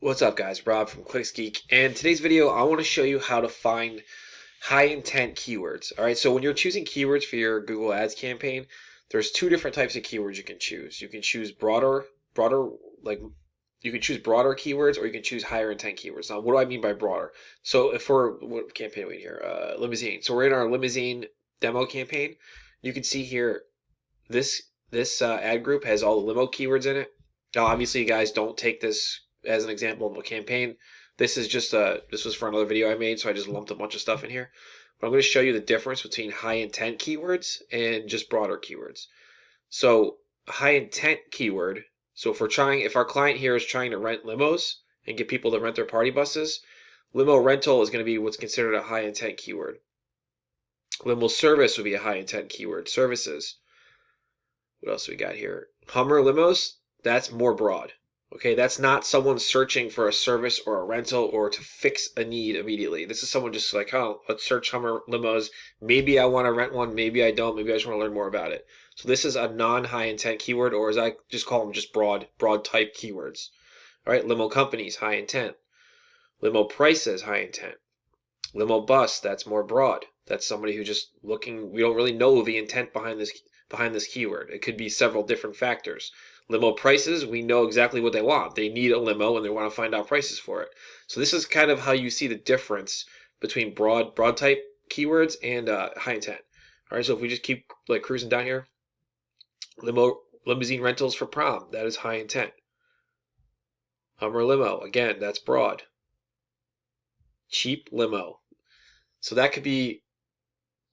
What's up guys, Rob from ClicksGeek, and today's video I want to show you how to find high intent keywords. Alright, so when you're choosing keywords for your Google Ads campaign, there's two different types of keywords you can choose. You can choose broader like you can choose broader keywords, or you can choose higher intent keywords. Now what do I mean by broader? So if we're, what campaign are we in here? Limousine. So we're in our limousine demo campaign. You can see here this ad group has all the limo keywords in it. Now, obviously, you guys don't take this as an example of a campaign. This is just this was for another video I made, so I just lumped a bunch of stuff in here. But I'm going to show you the difference between high intent keywords and just broader keywords. So, high intent keyword. So if our client here is trying to rent limos and get people to rent their party buses, limo rental is going to be what's considered a high intent keyword. Limo service would be a high intent keyword. Services. What else we got here? Hummer limos, that's more broad. Okay, that's not someone searching for a service or a rental or to fix a need immediately. This is someone just like, oh, let's search Hummer limos. Maybe I want to rent one, maybe I don't, maybe I just want to learn more about it. So this is a non-high intent keyword, or as I just call them, just broad type keywords. All right, limo companies, high intent. Limo prices, high intent. Limo bus, that's more broad. That's somebody who just looking, we don't really know the intent behind this keyword. It could be several different factors. Limo prices, we know exactly what they want. They need a limo and they want to find out prices for it. So this is kind of how you see the difference between broad type keywords and high intent. All right, so if we just keep like cruising down here, limousine rentals for prom, that is high intent. Hummer limo, again, that's broad. Cheap limo. So that could be,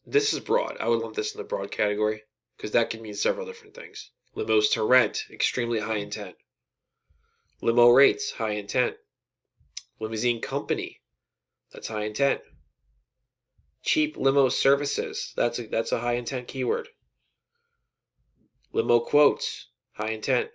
this is broad. I would lump this in the broad category because that can mean several different things. Limos to rent, extremely high intent. Limo rates, high intent. Limousine company, that's high intent. Cheap limo services, that's a high intent keyword. Limo quotes, high intent.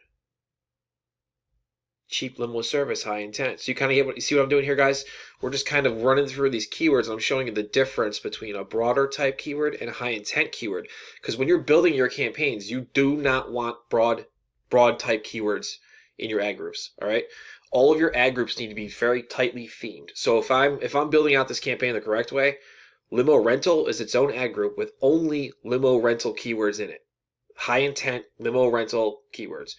Cheap limo service, high intent. So you kind of get you see what I'm doing here, guys? We're just kind of running through these keywords, and I'm showing you the difference between a broader type keyword and a high intent keyword. Because when you're building your campaigns, you do not want broad type keywords in your ad groups. All right, all of your ad groups need to be very tightly themed. So if I'm building out this campaign the correct way, limo rental is its own ad group with only limo rental keywords in it. High intent limo rental keywords.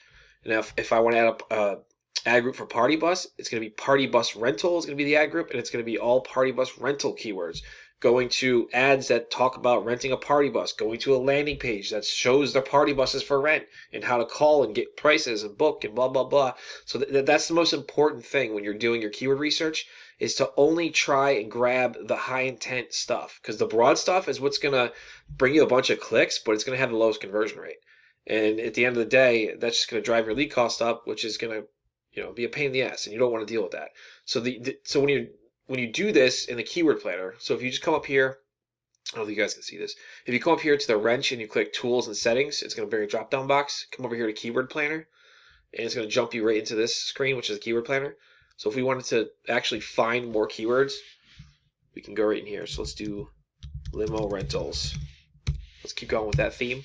Now, if I want to add up ad group for party bus, it's going to be party bus rental is going to be the ad group, and it's going to be all party bus rental keywords. Going to ads that talk about renting a party bus, going to a landing page that shows the party buses for rent and how to call and get prices and book and blah blah blah. So that's the most important thing when you're doing your keyword research, is to only try and grab the high intent stuff, because the broad stuff is what's going to bring you a bunch of clicks, but it's going to have the lowest conversion rate. And at the end of the day, that's just going to drive your lead cost up, which is going to be a pain in the ass, and you don't want to deal with that. So so when you do this in the keyword planner, so if you just come up here, I don't know if you guys can see this. If you come up here to the wrench and you click tools and settings, it's going to bring a drop down box. Come over here to keyword planner, and it's going to jump you right into this screen, which is the keyword planner. So if we wanted to actually find more keywords, we can go right in here. So let's do limo rentals. Let's keep going with that theme.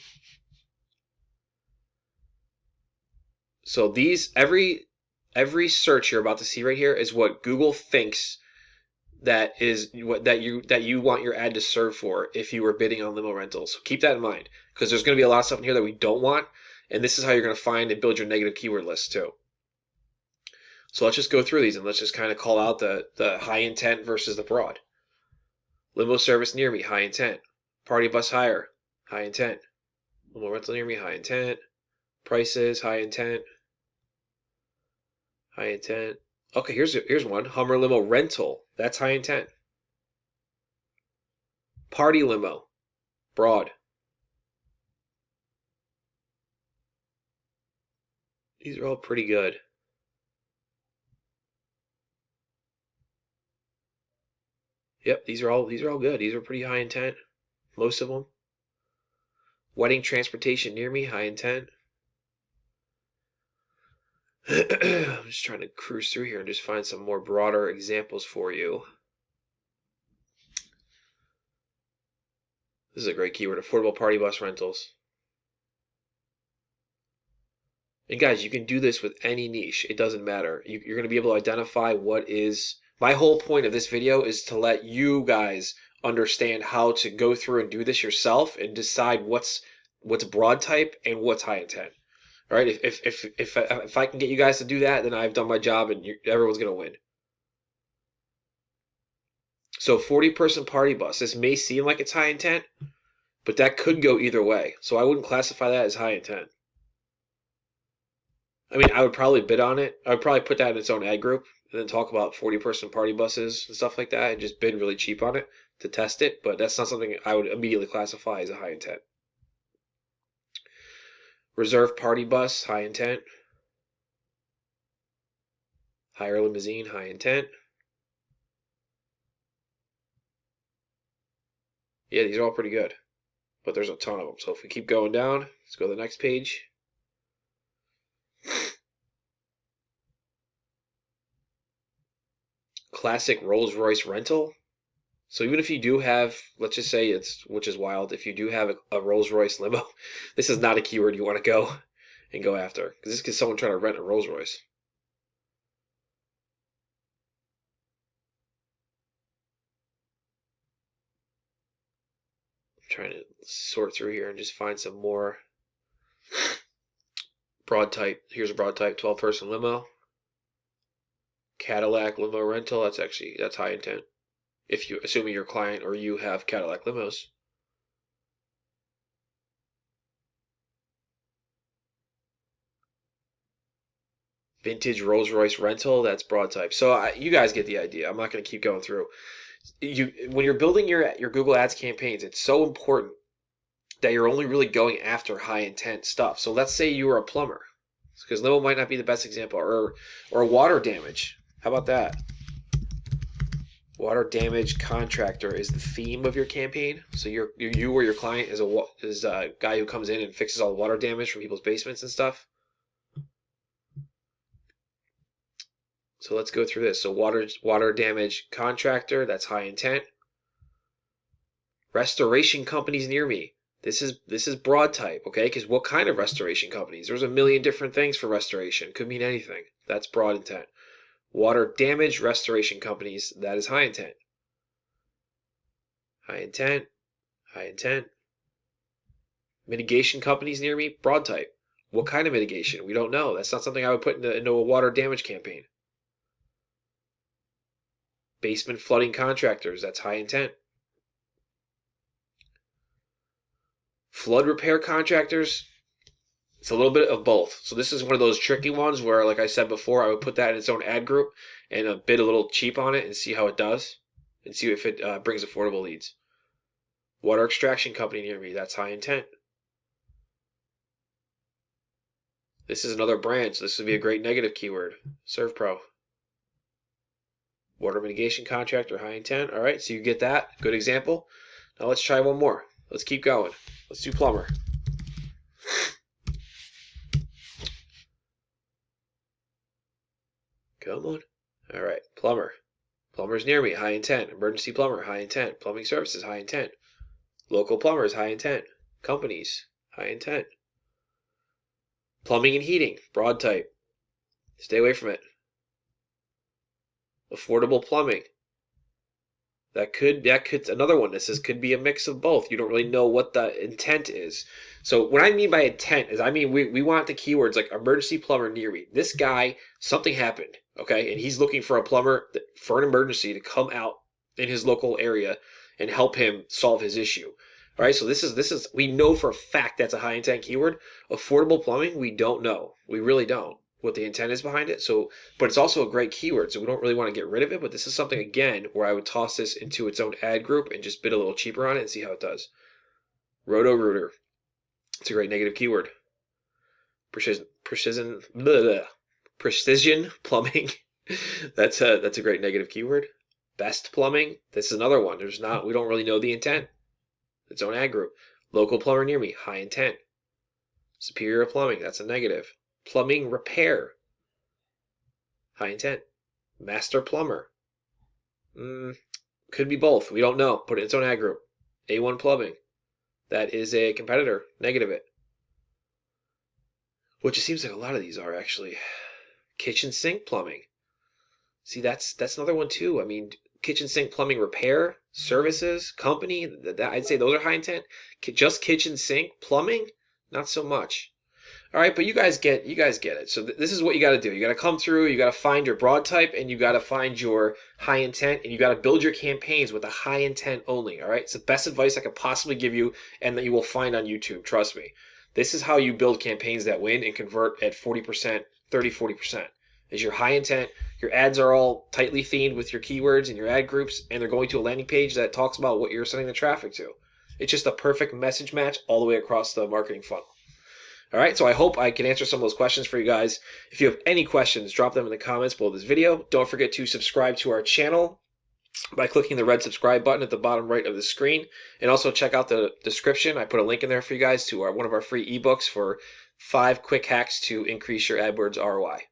So every search you're about to see right here is what Google thinks that is what that you want your ad to serve for if you were bidding on limo rentals. So keep that in mind, because there's going to be a lot of stuff in here that we don't want, and this is how you're going to find and build your negative keyword list too. So let's just go through these and let's just kind of call out the high intent versus the broad. Limo service near me, high intent. Party bus hire, high intent. Limo rental near me, high intent. Prices, high intent. High intent. Okay, here's one. Hummer limo rental. That's high intent. Party limo. Broad. These are all pretty good. Yep, these are all good. These are pretty high intent. Most of them. Wedding transportation near me, high intent. I'm just trying to cruise through here and just find some more broader examples for you. This is a great keyword. Affordable party bus rentals. And guys, you can do this with any niche. It doesn't matter. You're going to be able to identify what is. My whole point of this video is to let you guys understand how to go through and do this yourself and decide what's broad type and what's high intent. All right. If I can get you guys to do that, then I've done my job and everyone's going to win. So 40-person party bus. This may seem like it's high intent, but that could go either way. So I wouldn't classify that as high intent. I mean, I would probably bid on it. I would probably put that in its own ad group and then talk about 40-person party buses and stuff like that and just bid really cheap on it to test it. But that's not something I would immediately classify as a high intent. Reserve party bus, high intent. Hire limousine, high intent. Yeah, these are all pretty good. But there's a ton of them. So if we keep going down, let's go to the next page. Classic Rolls-Royce rental. So even if you do have, let's just say which is wild, if you do have a Rolls-Royce limo, this is not a keyword you want to go and go after. Because this is someone trying to rent a Rolls-Royce. I'm trying to sort through here and just find some more broad type. Here's a broad type 12-person limo. Cadillac limo rental, that's high intent. If you assuming your client or you have Cadillac limos. Vintage Rolls-Royce rental, that's broad type. So you guys get the idea. I'm not going to keep going through. When you're building your Google Ads campaigns, it's so important that you're only really going after high intent stuff. So let's say you were a plumber, because limo might not be the best example, or water damage. How about that? Water damage contractor is the theme of your campaign. So you or your client is a guy who comes in and fixes all the water damage from people's basements and stuff. So let's go through this. So water damage contractor, that's high intent. Restoration companies near me. This is broad type, okay? Because what kind of restoration companies? There's a million different things for restoration. Could mean anything. That's broad intent. Water damage restoration companies, that is high intent. High intent. High intent. Mitigation companies near me, broad type. What kind of mitigation? We don't know. That's not something I would put into a water damage campaign. Basement flooding contractors, that's high intent. Flood repair contractors, it's a little bit of both. So this is one of those tricky ones where, like I said before, I would put that in its own ad group and bid a little cheap on it and see how it does and see if it brings affordable leads. Water extraction company near me, that's high intent. This is another brand, so this would be a great negative keyword. ServPro. Water mitigation contractor, high intent. All right, so you get that. Good example. Now let's try one more. Let's keep going. Let's do plumber. Come on. All right, plumber. Plumber's near me, high intent. Emergency plumber, high intent. Plumbing services, high intent. Local plumbers, high intent. Companies, high intent. Plumbing and heating, broad type. Stay away from it. Affordable plumbing. That could another one. This could be a mix of both. You don't really know what the intent is. So what I mean by intent is I mean we want the keywords like emergency plumber near me. This guy, something happened, okay, and he's looking for a plumber for an emergency to come out in his local area and help him solve his issue. All right, so this is we know for a fact that's a high intent keyword. Affordable plumbing, we don't know. We really don't what the intent is behind it. So, but it's also a great keyword, so we don't really want to get rid of it. But this is something again where I would toss this into its own ad group and just bid a little cheaper on it and see how it does. Roto Rooter, it's a great negative keyword. Precision plumbing, that's a great negative keyword. Best plumbing, this is another one. We don't really know the intent. Its own ad group. Local plumber near me, high intent. Superior plumbing, that's a negative. Plumbing repair, high intent. Master plumber, could be both. We don't know. Put it in its own ad group. A1 plumbing, that is a competitor. Negative it. which it seems like a lot of these are actually. Kitchen sink plumbing. See, that's another one too. I mean, kitchen sink plumbing repair, services, company, I'd say those are high intent. Just kitchen sink plumbing, not so much. All right, but you guys get it. So this is what you got to do. You got to come through, you got to find your broad type, and you got to find your high intent, and you got to build your campaigns with a high intent only. All right, it's the best advice I could possibly give you, and that you will find on YouTube. Trust me. This is how you build campaigns that win and convert at 40%, 30, 40%. Is your high intent. Your ads are all tightly themed with your keywords and your ad groups, and they're going to a landing page that talks about what you're sending the traffic to. It's just a perfect message match all the way across the marketing funnel. All right, so I hope I can answer some of those questions for you guys. If you have any questions, drop them in the comments below this video. Don't forget to subscribe to our channel by clicking the red subscribe button at the bottom right of the screen. And also check out the description. I put a link in there for you guys to one of our free ebooks for 5 quick hacks to increase your AdWords ROI.